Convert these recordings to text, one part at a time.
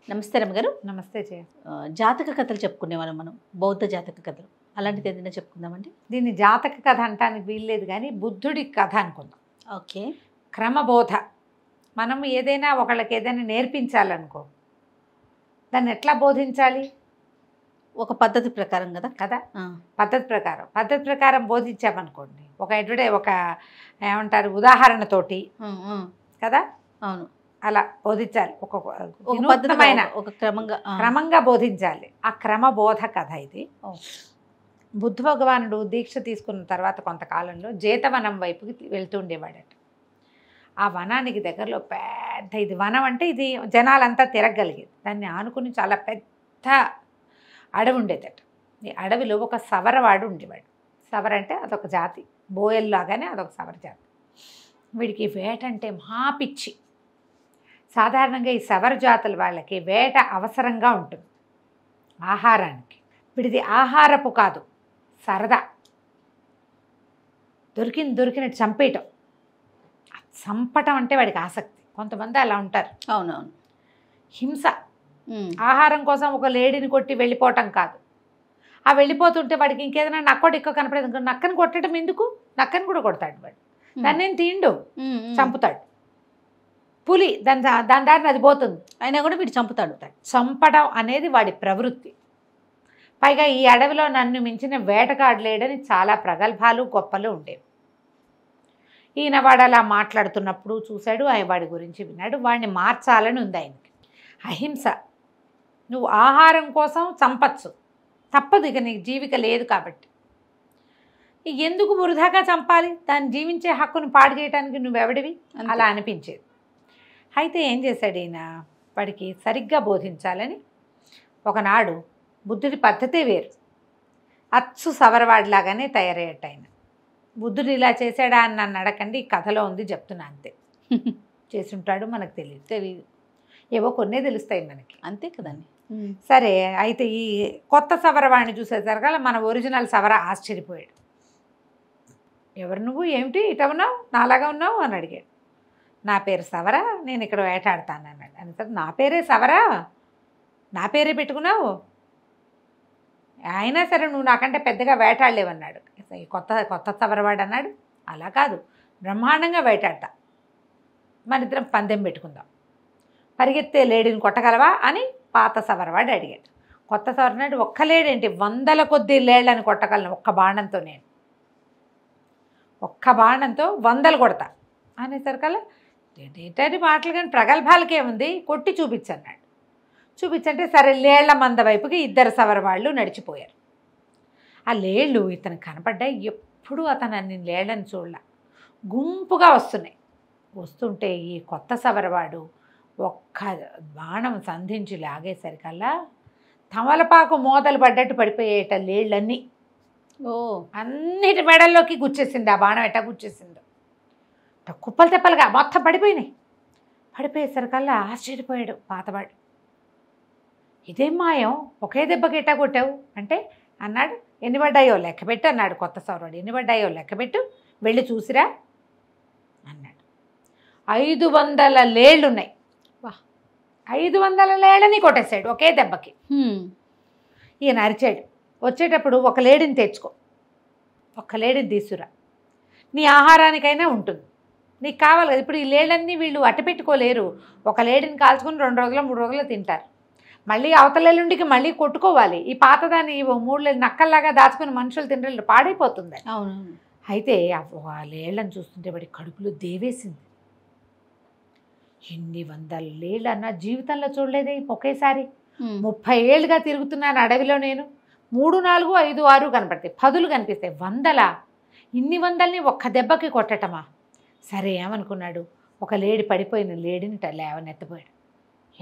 నమస్తే రమ్మగారు. నమస్తే జయ. జాతక కథలు చెప్పుకునేవాళ్ళం మనం, బౌద్ధ జాతక కథలు. అలాంటిది ఏదైనా చెప్పుకుందామండి? దీన్ని జాతక కథ అంటానికి వీల్లేదు, కానీ బుద్ధుడి కథ అనుకుందాం. ఓకే. క్రమబోధ. మనం ఏదైనా ఒకళ్ళకి ఏదైనా నేర్పించాలనుకో, దాన్ని ఎట్లా బోధించాలి? ఒక పద్ధతి ప్రకారం కదా. కదా, పద్ధతి ప్రకారం బోధించామనుకోండి, ఒక ఏమంటారు ఉదాహరణతోటి కదా, అవును, అలా బోధించాలి. ఒక వినూత్నమైన ఒక క్రమంగా బోధించాలి. ఆ క్రమబోధ కథ ఇది. బుద్ధ భగవానుడు దీక్ష తీసుకున్న తర్వాత కొంతకాలంలో జేతవనం వైపుకి వెళ్తూ ఉండేవాడట. ఆ వనానికి దగ్గరలో పెద్ద, ఇది వనం అంటే ఇది జనాలంతా తిరగగలిగేది, దాన్ని ఆనుకుని చాలా పెద్ద అడవి ఉండేదట. ఈ అడవిలో ఒక సవరవాడు ఉండేవాడు. సవర అంటే అదొక జాతి, బోయల్లాగానే అదొక సవర జాతి. వీడికి వేట అంటే మహాపిచ్చి. సాధారణంగా ఈ సవర జాతుల వాళ్ళకి వేట అవసరంగా ఉంటుంది ఆహారానికి. వీడిది ఆహారపు కాదు, సరదా. దొరికినట్టు చంపేయటం, చంపటం అంటే వాడికి ఆసక్తి. కొంతమంది అలా ఉంటారు. అవునవును. హింస. ఆహారం కోసం ఒక లేడీని కొట్టి వెళ్ళిపోవటం కాదు. ఆ వెళ్ళిపోతుంటే వాడికి ఇంకేదైనా నక్కోటి ఎక్కువ కనపడేది, నక్కని కొట్టడం ఎందుకు, నక్కని కూడా కొడతాడు వాడు. దాన్ని ఏం తిండు, చంపుతాడు. పులి దాని దారిని అది పోతుంది, అయినా కూడా వీడు చంపుతాడు. చంపడం అనేది వాడి ప్రవృత్తి. పైగా ఈ అడవిలో నన్ను మించిన వేటగాడలేడని చాలా ప్రగల్భాలు గొప్పలు ఉండేవి. ఈయన వాడు అలా మాట్లాడుతున్నప్పుడు చూశాడు, వాడి గురించి విన్నాడు. వాడిని మార్చాలని ఉంది ఆయనకి. అహింస. నువ్వు ఆహారం కోసం చంపచ్చు, తప్పదు, ఇక నీకు జీవిక లేదు కాబట్టి. ఎందుకు వృధాగా చంపాలి, దాన్ని జీవించే హక్కును పాడు చేయడానికి నువ్వెవడివి, అలా అనిపించేది. అయితే ఏం చేశాడు ఈయన, వాడికి సరిగ్గా బోధించాలని ఒకనాడు, బుద్ధుడి పద్ధతే వేరు, అచ్చు సవరవాడిలాగానే తయారయ్యట ఆయన. బుద్ధుడు ఇలా చేశాడా అని నన్ను అడగండి, ఈ కథలో ఉంది చెప్తున్నా, అంతే. చేసుంటాడు, మనకు తెలియదు, ఏవో కొన్నే తెలుస్తాయి మనకి, అంతే కదండి. సరే, అయితే ఈ కొత్త సవరవాడిని చూసేసరికల్లా మన ఒరిజినల్ సవర ఆశ్చర్యపోయాడు. ఎవరు నువ్వు, ఏమిటి ఇట ఉన్నావు, నాలాగా ఉన్నావు అని అడిగాడు. నా పేరు సవర, నేను ఇక్కడ వేటాడతాను అన్నాడు. అని నా పేరే సవర, నా పేరే పెట్టుకున్నావు, అయినా సరే నువ్వు నాకంటే పెద్దగా వేటాడలేవన్నాడు. కొత్త సవరవాడు అన్నాడు, అలా కాదు, బ్రహ్మాండంగా వేటాడతా, మన ఇద్దరం పందెం పెట్టుకుందాం, పరిగెత్తే లేడీని కొట్టగలవా అని పాత సవరవాడు అడిగాడు. కొత్త సవరనాడు, ఒక్క లేడేంటి, 100 కొద్ది లేళ్ళని కొట్టగలను ఒక్క బాణంతో, నేను ఒక్క బాణంతో 100 కొడతా అనేసరికల్లా, ఏంటంటే మాటలు కానీ ప్రగల్భాలకేముంది, కొట్టి చూపించన్నాడు. చూపించంటే సరే, లేళ్ల మంద వైపుకి 2 సవరవాళ్ళు నడిచిపోయారు. ఆ లేళ్ళు ఇతను కనపడ్డాయి. ఎప్పుడు అతను అన్ని లేళ్ళని చూడలే, గుంపుగా వస్తున్నాయి. వస్తుంటే ఈ కొత్త సవరవాడు ఒక్క బాణం సంధించి లాగేసరికల్లా తమలపాకు మోదలు పడ్డట్టు పడిపోయేట లేళ్ళన్నీ. అన్నిటి మెడల్లోకి గుచ్చేసింది ఆ బాణం. ఎట్టా గుచ్చేసిందో, కుప్పలు తెప్పలుగా మొత్తం పడిపోయినాయి. పడిపోయేసరికల్లా ఆశ్చర్యపోయాడు పాతవాడు. ఇదేం మాయం, ఒకే దెబ్బకి ఎట్టా కొట్టావు అంటే, అన్నాడు, ఎన్ని పడ్డాయో లెక్కపెట్టు అన్నాడు కొత్త సవరవాడు. ఎన్ని పడ్డాయో లెక్కపెట్టు, వెళ్ళి చూసిరా అన్నాడు. 500 లేళ్ళున్నాయి. 500 లేళ్ళని కొట్టేశాడు ఒకే దెబ్బకి. ఈయన అరిచాడు, వచ్చేటప్పుడు ఒక లేడిని తెచ్చుకో, ఒక్క లేడిని తీసుకురా, నీ ఆహారానికైనా ఉంటుంది, నీకు కావాలి కదా. ఇప్పుడు ఈ లేళ్ళన్నీ వీళ్ళు అట్టపెట్టుకోలేరు, ఒక లేడిని కాల్చుకొని 2 రోజులు 3 రోజులు తింటారు. మళ్ళీ అవతలెల్లుండికి మళ్ళీ కొట్టుకోవాలి. ఈ పాతదాన్ని 3 నక్కల్లాగా దాచుకుని మనుషులు తినలేరు, పాడైపోతుంది. అవును. అయితే ఆ లేళ్ళని చూస్తుంటే వాడి కడుపులో దేవేసింది. ఎన్ని 100 లేళ్ళు అన్నా జీవితంలో చూడలేదే ఒకేసారి. 30 ఏళ్ళుగా తిరుగుతున్నాను అడవిలో నేను. 3, 4, 5, 6 కనపడతాయి, 10 కనిపిస్తాయి, 100లా? ఇన్ని 100ని ఒక్క దెబ్బకి కొట్టటమా? సరే ఏమనుకున్నాడు, ఒక లేడి పడిపోయిన లేడిని లేవనెత్తపోయాడు.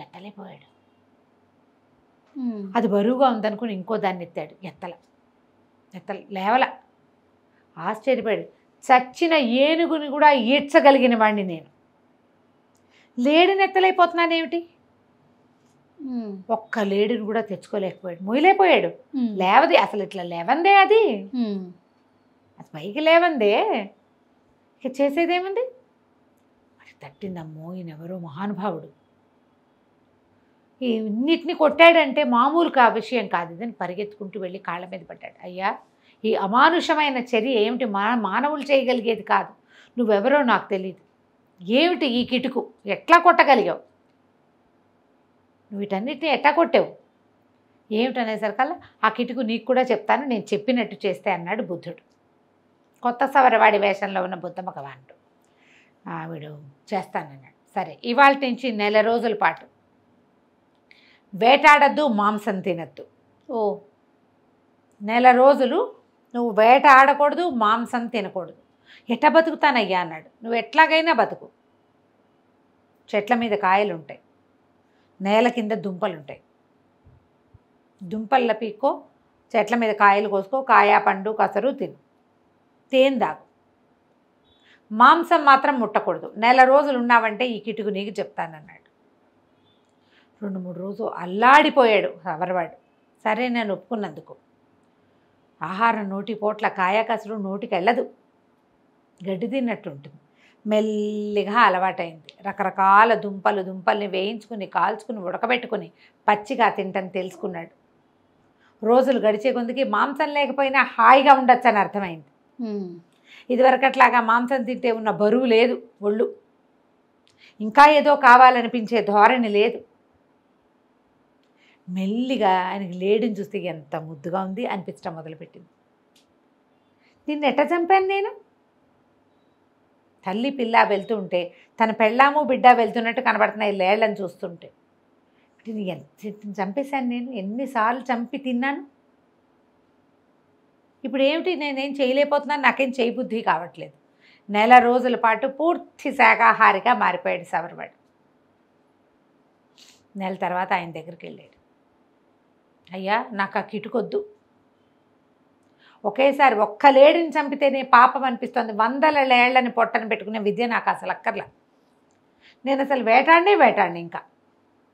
ఎత్తలేపోయాడు. అది బరువుగా ఉందనుకుని ఇంకో దాన్ని ఎత్తాడు, లేవల. ఆశ్చర్యపోయాడు. చచ్చిన ఏనుగుని కూడా ఈడ్చగలిగిన వాడిని నేను, లేడిని ఎత్తలేకపోతున్నానేమిటి? ఒక్క లేడిని కూడా తెచ్చుకోలేకపోయాడు, మొయ్యలేకపోయాడు. లేవది అసలు, ఇట్లా లేవందే అది పైకి లేవందే, ఇక చేసేదేముంది? మరి తట్టిందమ్మో, ఈయనెవరో మహానుభావుడు, ఈ ఇన్నిటిని కొట్టాడంటే మామూలు విషయం కాదు ఇదని పరిగెత్తుకుంటూ వెళ్ళి కాళ్ళ మీద పడ్డాడు. అయ్యా, ఈ అమానుషమైన చర్య ఏమిటి? మానవులు చేయగలిగేది కాదు. నువ్వెవరో నాకు తెలియదు. ఏమిటి ఈ కిటుకు? ఎట్లా కొట్టగలిగావు? నువ్వు వీటన్నిటిని ఎట్లా కొట్టావు? ఏమిటనేసరికల్లా ఆ కిటుకు నీకు కూడా చెప్తాను, నేను చెప్పినట్టు చేస్తే అన్నాడు బుద్ధుడు. కొత్త సవరవాడి వేషంలో ఉన్న బుద్ధ భగవానుడు ఆవిడు చేస్తానన్నాడు. సరే, ఇవాళ నుంచి 1 నెల రోజుల పాటు వేటాడద్దు, మాంసం తినద్దు. ఓ 1 నెల రోజులు నువ్వు వేట ఆడకూడదు, మాంసం తినకూడదు. ఎట్లా బతుకుతానయ్యా అన్నాడు. నువ్వు ఎట్లాగైనా బతుకు. చెట్ల మీద కాయలు ఉంటాయి, నేల కింద దుంపలు ఉంటాయి. దుంపల్ల పీక్కో, చెట్ల మీద కాయలు కోసుకో, కాయ పండు కసరు తిను, తేనె తాగు. మాంసం మాత్రం ముట్టకూడదు. 1 నెల రోజులు ఉన్నావంటే ఈ కిటుకు నీకు చెప్తానన్నాడు. 2-3 రోజులు అల్లాడిపోయాడు సవరవాడు. సరే, నేను ఒప్పుకున్నందుకు. ఆహారం నోటి పోట్ల, కాయ కసరు నోటికి వెళ్ళదు, గడ్డి తిన్నట్టు ఉంటుంది. మెల్లిగా అలవాటైంది. రకరకాల దుంపల్ని వేయించుకుని, కాల్చుకుని, ఉడకబెట్టుకుని పచ్చిగా తింటని తెలుసుకున్నాడు. రోజులు గడిచే కొద్దికి మాంసం లేకపోయినా హాయిగా ఉండొచ్చు అని అర్థమైంది. ఇదివరకట్లాగా మాంసం తింటే ఉన్న బరువు లేదు ఒళ్ళు. ఇంకా ఏదో కావాలనిపించే ధోరణి లేదు. మెల్లిగా ఆయనకి లేడిని చూస్తే ఎంత ముద్దుగా ఉంది అనిపించడం మొదలుపెట్టింది. దీన్ని ఎట్ట చంపాను నేను? తల్లి పిల్ల వెళ్తూ ఉంటే తన పెళ్ళాము బిడ్డ వెళ్తున్నట్టు కనబడుతున్నాయి లేళ్ళని చూస్తుంటే. దీన్ని ఎంత చంపేశాను నేను? ఎన్నిసార్లు చంపి తిన్నాను? ఇప్పుడు ఏమిటి, నేనేం చేయలేకపోతున్నాను, నాకేం చేయబుద్ధి కావట్లేదు. 1 నెల రోజుల పాటు పూర్తి శాకాహారిగా మారిపోయాడు సవరవాడు. 1 నెల తర్వాత ఆయన దగ్గరికి వెళ్ళాడు. అయ్యా, నాకు ఆ కిటుకొద్దు. ఒకేసారి ఒక్క లేడిని చంపితేనే పాపం అనిపిస్తుంది. 100 లేళ్లని పొట్టను పెట్టుకునే విద్య నాకు అసలు అక్కర్లా. నేను అసలు వేటాడిని ఇంకా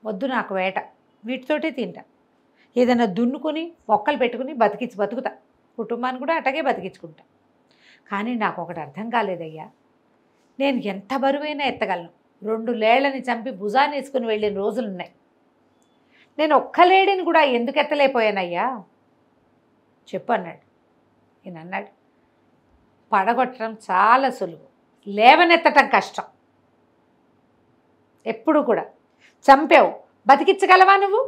వద్దు నాకు వేట. వీటితోటే తింటా. ఏదైనా దున్నుకొని మొక్కలు పెట్టుకుని బతుకుతా. కుటుంబాన్ని కూడా అటగే బతికించుకుంటా. కానీ నాకు ఒకటి అర్థం కాలేదయ్యా, నేను ఎంత బరువైనా ఎత్తగలను. 2 లేళ్లని చంపి భుజాన్ని వేసుకుని వెళ్ళిన రోజులున్నాయి. నేను ఒక్క లేడిని కూడా ఎందుకు ఎత్తలేకపోయానయ్యా చెప్పు అన్నాడు. ఈయన అన్నాడు, పడగొట్టడం చాలా సులువు, లేవనెత్తటం కష్టం. ఎప్పుడు కూడా చంపావు, బతికించగలవా నువ్వు?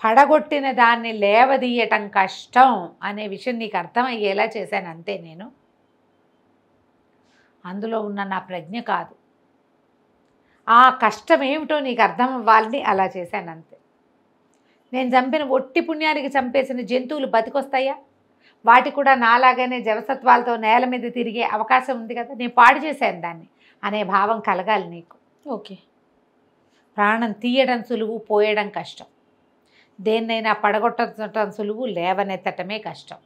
పడగొట్టిన దాన్ని లేవదీయటం కష్టం అనే విషయం నీకు అర్థమయ్యేలా చేశాను అంతే. నేను అందులో ఉన్న నా ప్రజ్ఞ కాదు, ఆ కష్టం ఏమిటో నీకు అర్థం అవ్వాలని అలా చేశాను అంతే. నేను చంపిన ఒట్టి పుణ్యానికి చంపేసిన జంతువులు బతికొస్తాయా? వాటి కూడా నాలాగానే జవసత్వాలతో నేల మీద తిరిగే అవకాశం ఉంది కదా, నేను పాడు చేశాను దాన్ని అనే భావం కలగాలి నీకు. ఓకే. ప్రాణం తీయడం సులువు, పోయడం కష్టం. దేన్నైనా పడగొట్టడం సులువు, లేవనెత్తటమే కష్టం.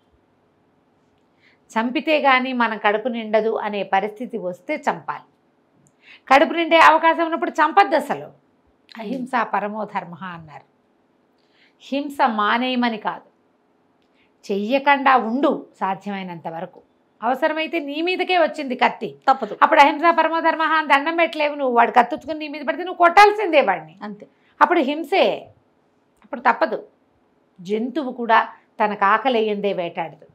చంపితే కానీ మన కడుపు నిండదు అనే పరిస్థితి వస్తే చంపాలి. కడుపు నిండే అవకాశం ఉన్నప్పుడు చంపద్దు అసలు. అహింస పరమో ధర్మ అన్నారు. హింస మానేయమని కాదు, చెయ్యకుండా ఉండు సాధ్యమైనంత వరకు. అవసరమైతే నీ మీదకే వచ్చింది కత్తి, తప్పదు. అప్పుడు అహింస పరమో ధర్మ అని దండం పెట్టలేవు నువ్వు. వాడు కత్తుచ్చుకుని నీ మీద పడితే నువ్వు కొట్టాల్సిందే వాడిని, అంతే. అప్పుడు హింసే, అప్పుడు తప్పదు. జంతువు కూడా తనకు ఆకలేయందే వేటాడదు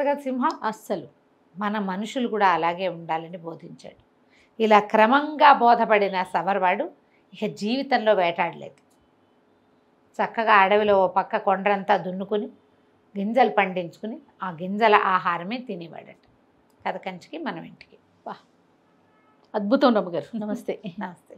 కదా సింహం. అస్సలు. మన మనుషులు కూడా అలాగే ఉండాలని బోధించాడు. ఇలా క్రమంగా బోధపడిన సవరవాడు ఇక జీవితంలో వేటాడలేదు. చక్కగా అడవిలో ఓ పక్క కొండరంతా దున్నుకుని గింజలు పండించుకుని ఆ గింజల ఆహారమే తినేవాడట. కథ కంచికి మనం ఇంటికి. అద్భుతం రమ్మ గారు. నమస్తే. నమస్తే.